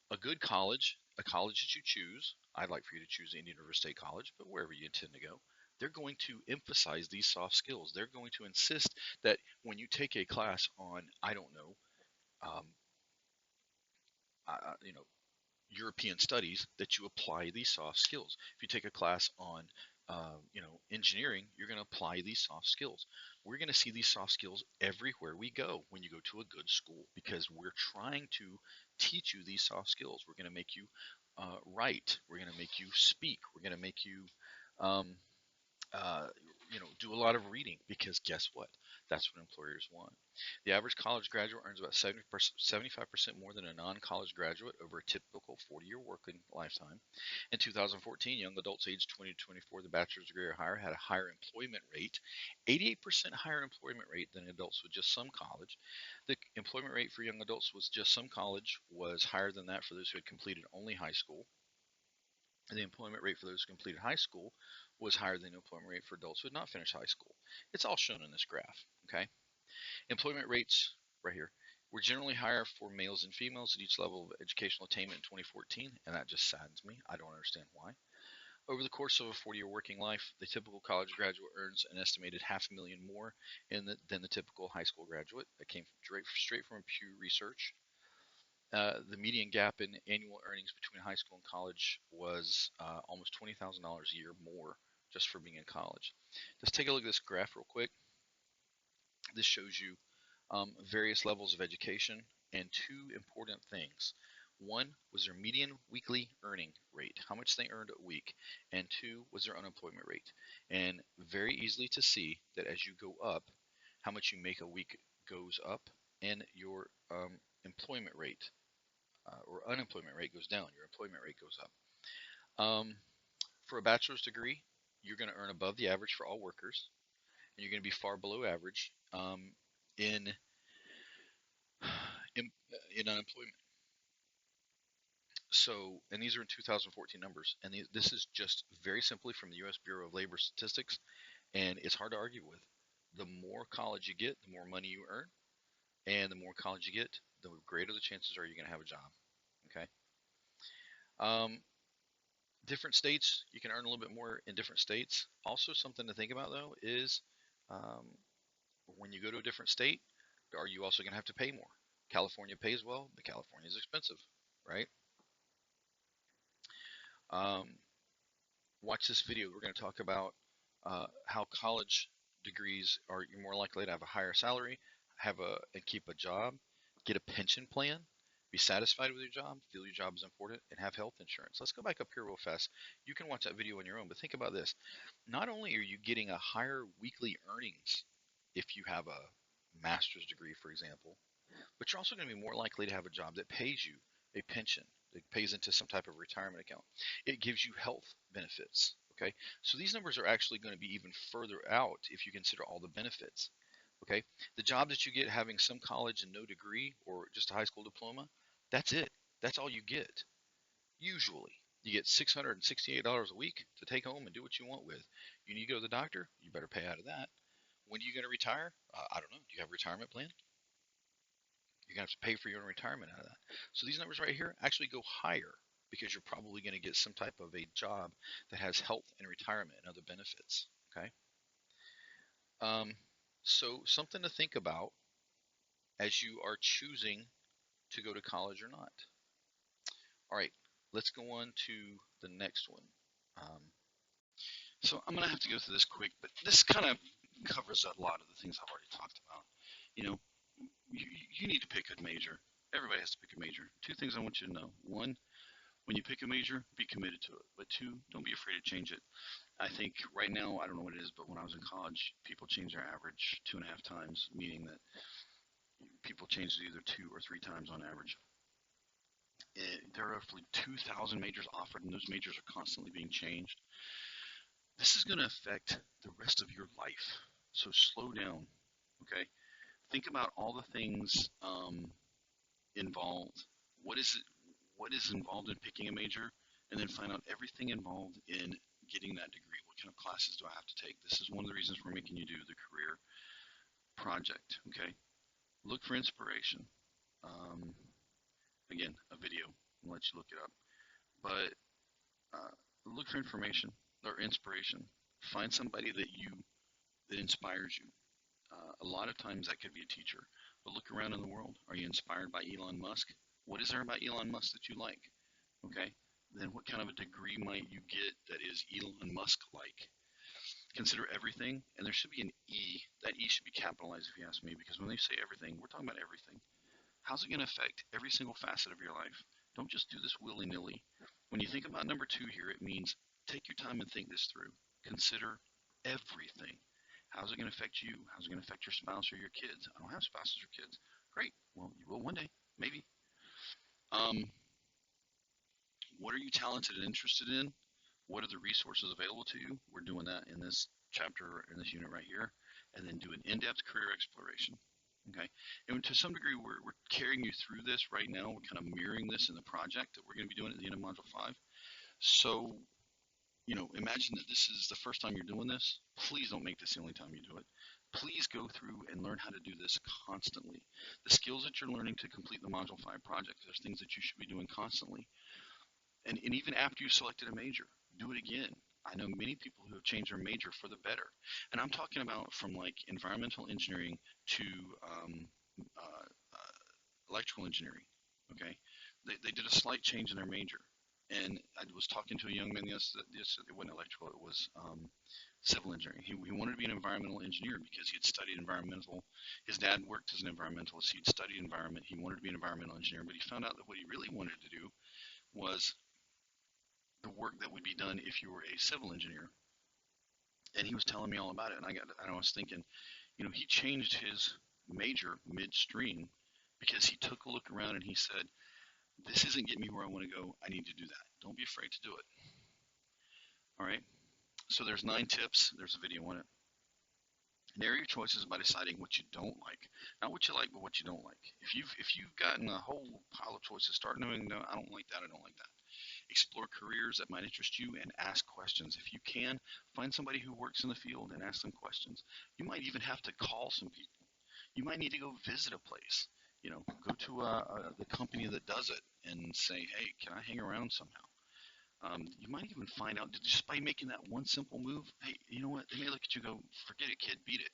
Speaker 2: A good college, a college that you choose, I'd like for you to choose Indian River State College, but wherever you intend to go, they're going to emphasize these soft skills. They're going to insist that when you take a class on, I don't know, um, you know, European studies, that you apply these soft skills. If you take a class on, engineering, you're going to apply these soft skills. We're going to see these soft skills everywhere we go when you go to a good school, because we're trying to teach you these soft skills. We're going to make you write. We're going to make you speak. We're going to make you um, uh, do a lot of reading, because guess what? That's what employers want. The average college graduate earns about 75% more than a non-college graduate over a typical 40-year working lifetime. In 2014, young adults aged 20 to 24, the bachelor's degree or higher, had a higher employment rate, 88% higher employment rate than adults with just some college. The employment rate for young adults with just some college was higher than that for those who had completed only high school. And the employment rate for those who completed high school was higher than the employment rate for adults who had not finished high school. It's all shown in this graph, okay? Employment rates, right here, were generally higher for males and females at each level of educational attainment in 2014, and that just saddens me. I don't understand why. Over the course of a 40-year working life, the typical college graduate earns an estimated $500,000 more than the typical high school graduate. That came straight from Pew Research. The median gap in annual earnings between high school and college was almost $20,000 a year more just for being in college. Let's take a look at this graph real quick. This shows you various levels of education and two important things. One was their median weekly earning rate, how much they earned a week, and two was their unemployment rate. And very easily to see that as you go up, how much you make a week goes up, and your employment rate or unemployment rate goes down, your employment rate goes up. For a bachelor's degree, you're going to earn above the average for all workers, and you're going to be far below average in, in unemployment. So, and these are in 2014 numbers, and this is just very simply from the U.S. Bureau of Labor Statistics, and it's hard to argue with. The more college you get, the more money you earn, and the more college you get, the greater the chances are you're going to have a job. Okay. Different states, you can earn a little bit more in different states. Also, something to think about though is when you go to a different state, are you also going to have to pay more? California pays well, but California is expensive, right? Watch this video. We're going to talk about how college degrees are you're more likely to have a higher salary, and keep a job, get a pension plan, be satisfied with your job, feel your job is important, and have health insurance. Let's go back up here real fast. You can watch that video on your own, but think about this. Not only are you getting a higher weekly earnings if you have a master's degree, for example, but you're also going to be more likely to have a job that pays you a pension, that pays into some type of retirement account. It gives you health benefits. Okay, so these numbers are actually going to be even further out if you consider all the benefits. Okay, the job that you get having some college and no degree or just a high school diploma, that's it. That's all you get. Usually, you get $668 a week to take home and do what you want with. You need to go to the doctor, you better pay out of that. When are you going to retire? I don't know. Do you have a retirement plan? You're going to have to pay for your own retirement out of that. So these numbers right here actually go higher because you're probably going to get some type of a job that has health and retirement and other benefits. Okay. So something to think about as you are choosing to go to college or not. All right, let's go on to the next one.
Speaker 1: So I'm going to have to go through this quick, but this kind of covers a lot of the things I've already talked about. You know, you need to pick a major. Everybody has to pick a major. Two things I want you to know. One, when you pick a major, be committed to it. But two, don't be afraid to change it. I think right now, I don't know what it is, but when I was in college, people change their average 2.5 times, meaning that people change it either 2 or 3 times on average. There are roughly 2,000 majors offered, and those majors are constantly being changed. This is going to affect the rest of your life. So slow down, okay? Think about all the things involved. What is involved in picking a major, and then find out everything involved in getting that degree. What kind of classes do I have to take? This is one of the reasons we're making you do the career project, okay? Look for inspiration. Again, a video. I'll let you look it up. But look for information or inspiration. Find somebody that inspires you. A lot of times that could be a teacher. But look around in the world. Are you inspired by Elon Musk? What is there about Elon Musk that you like? Okay. Then what kind of a degree might you get that is Elon Musk like? Consider everything, and there should be an E. That E should be capitalized if you ask me, because when they say everything, we're talking about everything. How's it going to affect every single facet of your life? Don't just do this willy-nilly. When you think about number two here, it means take your time and think this through. Consider everything. How's it going to affect you? How's it going to affect your spouse or your kids? I don't have spouses or kids. Great. Well, you will one day, maybe. Um, what are you talented and interested in? What are the resources available to you? We're doing that in this chapter, in this unit right here. And then do an in-depth career exploration. Okay, and to some degree, we're carrying you through this right now. We're kind of mirroring this in the project that we're going to be doing at the end of Module 5. So, imagine that this is the first time you're doing this. Please don't make this the only time you do it. Please go through and learn how to do this constantly. The skills that you're learning to complete the Module 5 project, there's things that you should be doing constantly. And even after you've selected a major, do it again. I know many people who have changed their major for the better. And I'm talking about from like environmental engineering to uh, electrical engineering. Okay, they did a slight change in their major. And I was talking to a young man yesterday. It wasn't electrical; it was civil engineering. He wanted to be an environmental engineer because he had studied environmental. His dad worked as an environmentalist. He'd studied environment. He wanted to be an environmental engineer, but he found out that what he really wanted to do was the work that would be done if you were a civil engineer. And he was telling me all about it. And I was thinking, he changed his major midstream because he took a look around and he said, this isn't getting me where I want to go. I need to do that. Don't be afraid to do it. All right. So there's 9 tips. There's a video on it. Narrow your choices by deciding what you don't like. Not what you like, but what you don't like. If you've gotten a whole pile of choices, start knowing, no, I don't like that. I don't like that. Explore careers that might interest you and ask questions. If you can, find somebody who works in the field and ask them questions. You might even have to call some people. You might need to go visit a place. Go to the company that does it and say, hey, can I hang around somehow? You might even find out just by making that one simple move, hey, you know what? They may look at you and go, forget it, kid, beat it.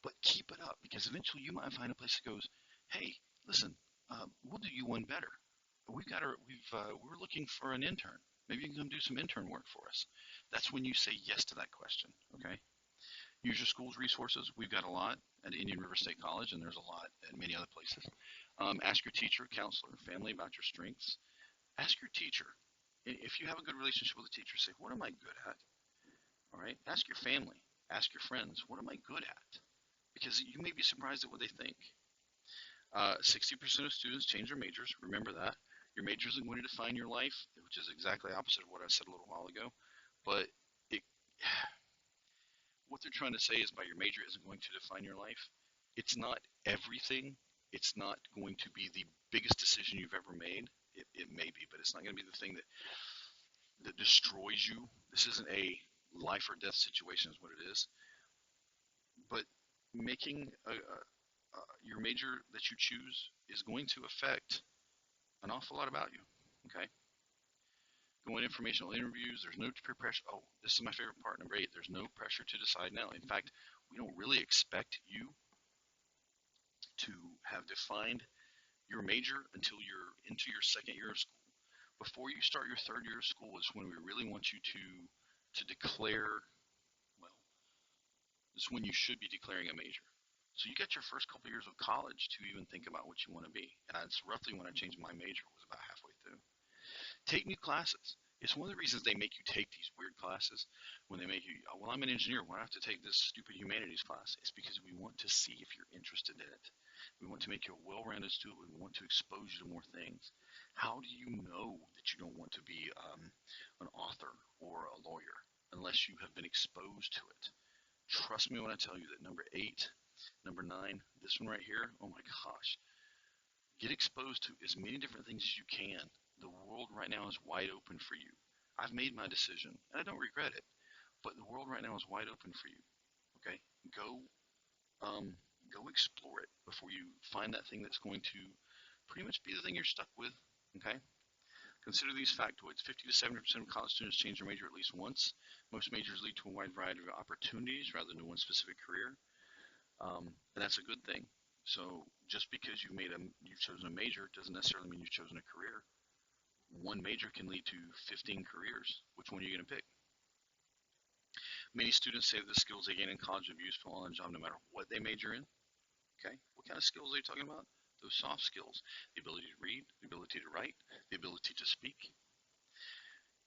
Speaker 1: But keep it up, because eventually you might find a place that goes, hey, listen, we'll do you one better. We're looking for an intern. Maybe you can come do some intern work for us. That's when you say yes to that question. Okay. Use your school's resources. We've got a lot at Indian River State College, and there's a lot at many other places. Ask your teacher, counselor, family about your strengths. Ask your teacher. If you have a good relationship with a teacher, say, what am I good at? All right. Ask your family. Ask your friends, what am I good at? Because you may be surprised at what they think. 60% of students change their majors. Remember that. Your major isn't going to define your life, which is exactly opposite of what I said a little while ago. But what they're trying to say is by your major isn't going to define your life. It's not everything. It's not going to be the biggest decision you've ever made. It may be, but it's not going to be the thing that destroys you. This isn't a life or death situation is what it is. But making your major that you choose is going to affect an awful lot about you. Okay. Going informational interviews, there's no peer pressure. Oh, this is my favorite part, number 8. There's no pressure to decide now. In fact, we don't really expect you to have defined your major until you're into your second year of school. Before you start your third year of school is when we really want you to declare, well, this is when you should be declaring a major. So you got your first couple years of college to even think about what you want to be. And that's roughly when I changed my major, was about halfway through. Take new classes. It's one of the reasons they make you take these weird classes. When they make you, oh, well, I'm an engineer, why do I have to take this stupid humanities class? It's because we want to see if you're interested in it. We want to make you a well-rounded student. We want to expose you to more things. How do you know that you don't want to be an author or a lawyer unless you have been exposed to it? Trust me when I tell you that number 8, number 9, this one right here, oh my gosh. Get exposed to as many different things as you can. The world right now is wide open for you. I've made my decision, and I don't regret it, but the world right now is wide open for you. Okay? Go explore it before you find that thing that's going to pretty much be the thing you're stuck with. Okay? Consider these factoids. 50 to 70% of college students change their major at least once. Most majors lead to a wide variety of opportunities rather than one specific career. And that's a good thing. So just because you've chosen a major doesn't necessarily mean you've chosen a career. One major can lead to 15 careers. Which one are you going to pick? Many students say the skills they gain in college will be useful on a job no matter what they major in. Okay, what kind of skills are you talking about? Those soft skills, the ability to read, the ability to write, the ability to speak.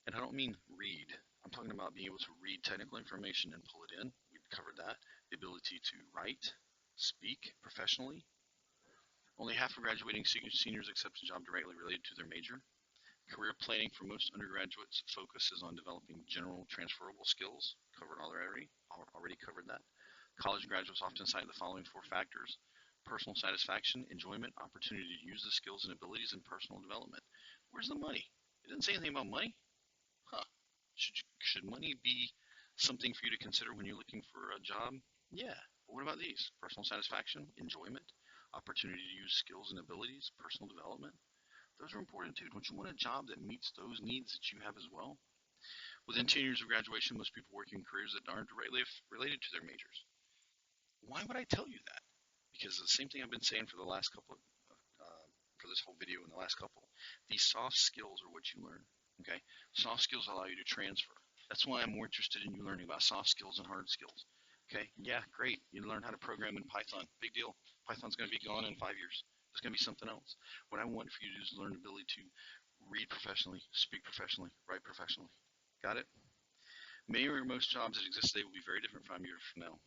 Speaker 1: And I don't mean read. I'm talking about being able to read technical information and pull it in. We covered that. The ability to write, speak professionally. Only half of graduating seniors accept a job directly related to their major. Career planning for most undergraduates focuses on developing general transferable skills. Already covered that. College graduates often cite the following 4 factors: personal satisfaction, enjoyment, opportunity to use the skills and abilities, and personal development. Where's the money? It doesn't say anything about money. Huh. Should money be something for you to consider when you're looking for a job? Yeah. But what about these? Personal satisfaction, enjoyment, opportunity to use skills and abilities, personal development. Those are important too. Don't you want a job that meets those needs that you have as well? Within 10 years of graduation, most people work in careers that aren't directly related to their majors. Why would I tell you that? Because the same thing I've been saying for the last couple of, for this whole video and the last couple. These soft skills are what you learn. Okay, soft skills allow you to transfer. That's why I'm more interested in you learning about soft skills and hard skills. Okay, yeah, great. You learn how to program in Python. Big deal. Python's going to be gone in 5 years. It's going to be something else. What I want for you to do is learn the ability to read professionally, speak professionally, write professionally. Got it? Many or most jobs that exist today will be very different 5 years from now.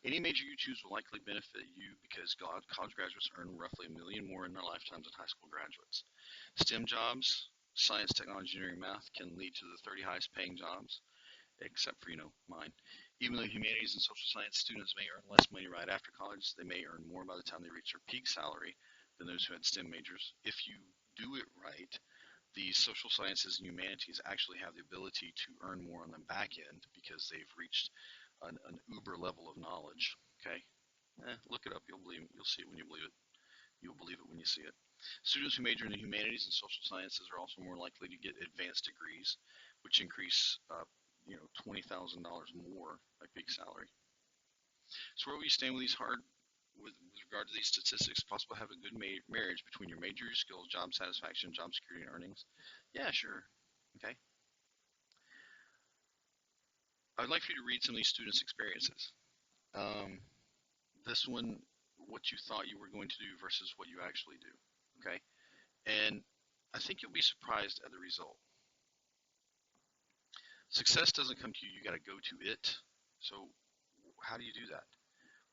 Speaker 1: Any major you choose will likely benefit you because college graduates earn roughly $1 million more in their lifetimes than high school graduates. STEM jobs, science, technology, engineering, math, can lead to the 30 highest paying jobs, except for, mine. Even though humanities and social science students may earn less money right after college, they may earn more by the time they reach their peak salary than those who had STEM majors. If you do it right, the social sciences and humanities actually have the ability to earn more on the back end because they've reached an uber level of knowledge. Okay, look it up. You'll see it when you believe it. You'll believe it when you see it. Students who major in the humanities and social sciences are also more likely to get advanced degrees, which increase $20,000 more by peak salary. So where we stand with with regard to these statistics, possible to have a good marriage between your major, your skills, job satisfaction, job security, and earnings? Yeah, sure. Okay. I'd like for you to read some of these students' experiences. This one, what you thought you were going to do versus what you actually do. Okay. And I think you'll be surprised at the result. Success doesn't come to you, you got to go to it. So how do you do that?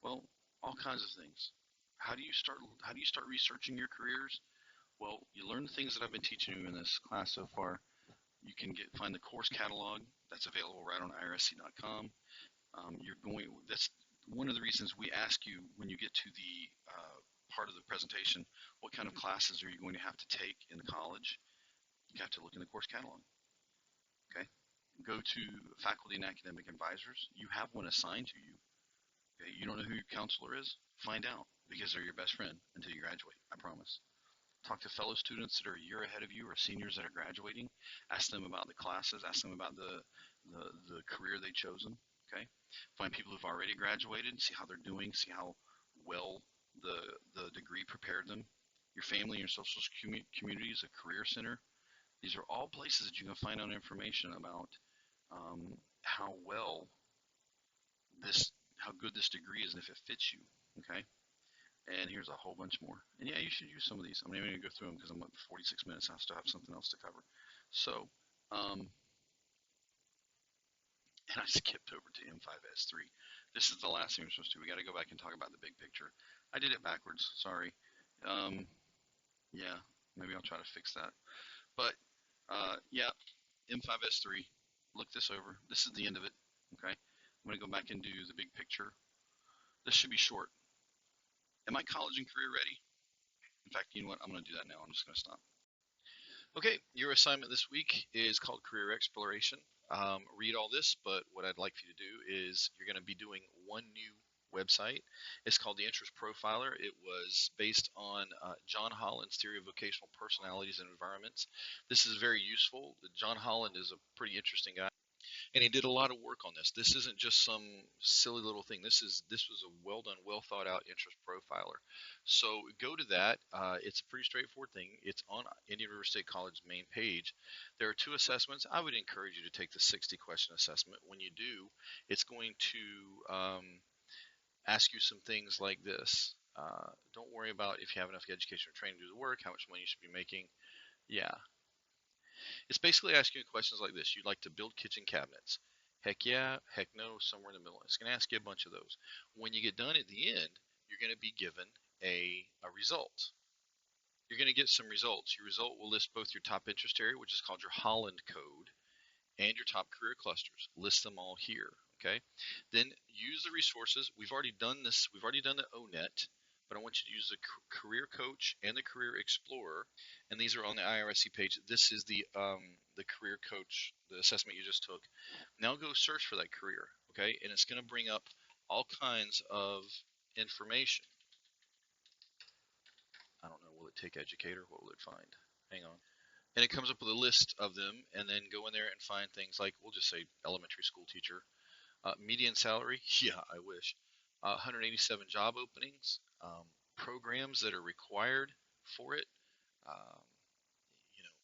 Speaker 1: Well, all kinds of things. How do you start researching your careers? Well, you learn the things that I've been teaching you in this class so far. You can find the course catalog that's available right on irsc.com. That's one of the reasons we ask you when you get to the part of the presentation, what kind of classes are you going to have to take in college? You have to look in the course catalog. Okay. Go to faculty and academic advisors. You have one assigned to you. Okay. You don't know who your counselor is? Find out, because they're your best friend until you graduate. I promise. Talk to fellow students that are a year ahead of you or seniors that are graduating. Ask them about the classes. Ask them about the career they've chosen. Okay. Find people who've already graduated. See how they're doing. See how well the degree prepared them. Your family, your social community is a career center. These are all places that you can find out information about how good this degree is and if it fits you. Okay. And here's a whole bunch more. And yeah, you should use some of these. I'm not even going to go through them because I'm at 46 minutes and I still have something else to cover. So, and I skipped over to M5S3. This is the last thing we're supposed to do. We got to go back and talk about the big picture. I did it backwards. Sorry. Yeah, maybe I'll try to fix that. But yeah, M5S3. Look this over. This is the end of it. Okay. I'm going to go back and do the big picture. This should be short. Am I college and career ready? In fact, you know what? I'm going to do that now. I'm just going to stop.
Speaker 2: Okay, your assignment this week is called Career Exploration. Read all this, but what I'd like for you to do is you're going to be doing one new website. It's called the Interest Profiler. It was based on John Holland's theory of vocational personalities and environments. This is very useful. John Holland is a pretty interesting guy, and he did a lot of work on this. This isn't just some silly little thing. This was a well done, well thought out interest profiler. So go to that. It's a pretty straightforward thing. It's on Indian River State College's main page. There are two assessments. I would encourage you to take the 60 question assessment. When you do, it's going to ask you some things like this. Don't worry about if you have enough education or training to do the work, how much money you should be making. Yeah, it's basically asking you questions like this. You'd like to build kitchen cabinets. Heck yeah, heck no, somewhere in the middle. It's going to ask you a bunch of those. When you get done at the end, you're going to be given a result. You're going to get some results. Your result will list both your top interest area, which is called your Holland code, and your top career clusters. List them all here. Okay. Then use the resources. We've already done this. We've already done the ONET, but I want you to use the Career Coach and the Career Explorer, and these are on the IRSC page. This is the Career Coach, the assessment you just took. Now go search for that career, okay? And it's going to bring up all kinds of information. I don't know. Will it take educator? What will it find? Hang on. And it comes up with a list of them, and then go in there and find things like, we'll just say elementary school teacher. Median salary, yeah, I wish. 187 job openings, programs that are required for it. Um, you know,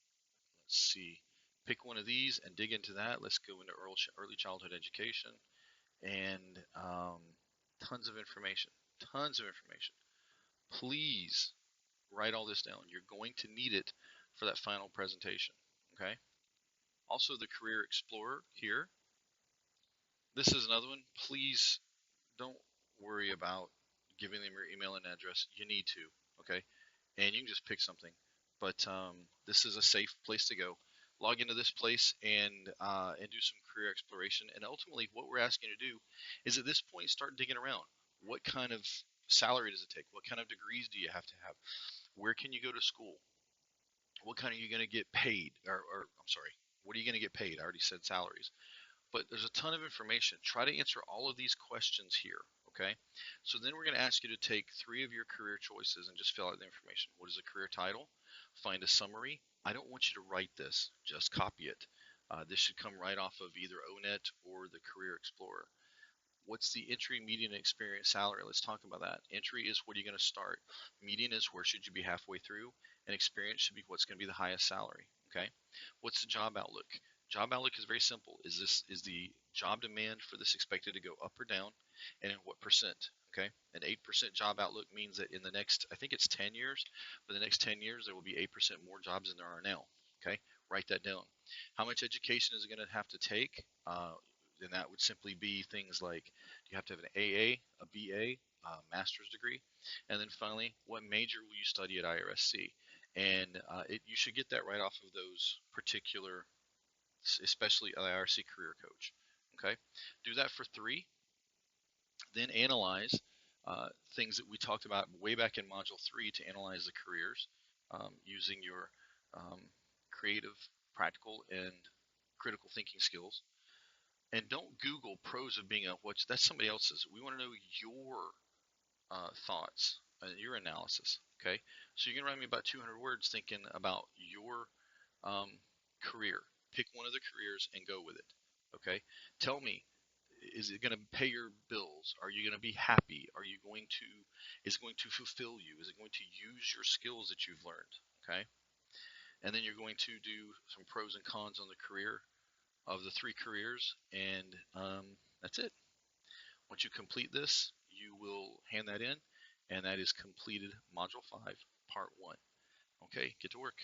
Speaker 2: let's see. Pick one of these and dig into that. Let's go into early childhood education and tons of information. Tons of information. Please write all this down. You're going to need it for that final presentation. Okay. Also, the Career Explorer here. This is another one. Please don't worry about giving them your email and address. You need to, okay? And you can just pick something. But this is a safe place to go. Log into this place and do some career exploration. And ultimately, what we're asking you to do is at this point start digging around. What kind of salary does it take? What kind of degrees do you have to have? Where can you go to school? What kind are you going to get paid? Or I'm sorry, what are you going to get paid? I already said salaries. But there's a ton of information. Try to answer all of these questions here, okay? So then we're going to ask you to take 3 of your career choices and just fill out the information. What is a career title? Find a summary. I don't want you to write this, just copy it. This should come right off of either ONET or the Career Explorer. What's the entry, median, and experience salary? Let's talk about that. Entry is what are you going to start. Median is where should you be halfway through, and experience should be what's going to be the highest salary. Okay. What's the job outlook? Job outlook is very simple. Is the job demand for this expected to go up or down, and in what percent? Okay. An 8% job outlook means that in the next, I think it's 10 years, for the next 10 years there will be 8% more jobs than there are now. Okay. Write that down. How much education is it going to have to take? Then that would simply be things like you have to have an AA, a BA, a master's degree, and then finally, what major will you study at IRSC? And you should get that right off of those particular, especially IRSC Career Coach. Okay, do that for 3, then analyze things that we talked about way back in Module 3 to analyze the careers using your creative, practical, and critical thinking skills. And don't Google pros of being a what's that's somebody else's. We want to know your thoughts, your analysis. Okay, so you're gonna write me about 200 words thinking about your career. Pick one of the careers and go with it. Okay, tell me, is it going to pay your bills? Are you going to be happy? Are you going to? Is it going to fulfill you? Is it going to use your skills that you've learned? Okay, and then you're going to do some pros and cons on the career of the 3 careers, and that's it. Once you complete this, you will hand that in, and that is completed Module 5, Part 1. Okay, get to work.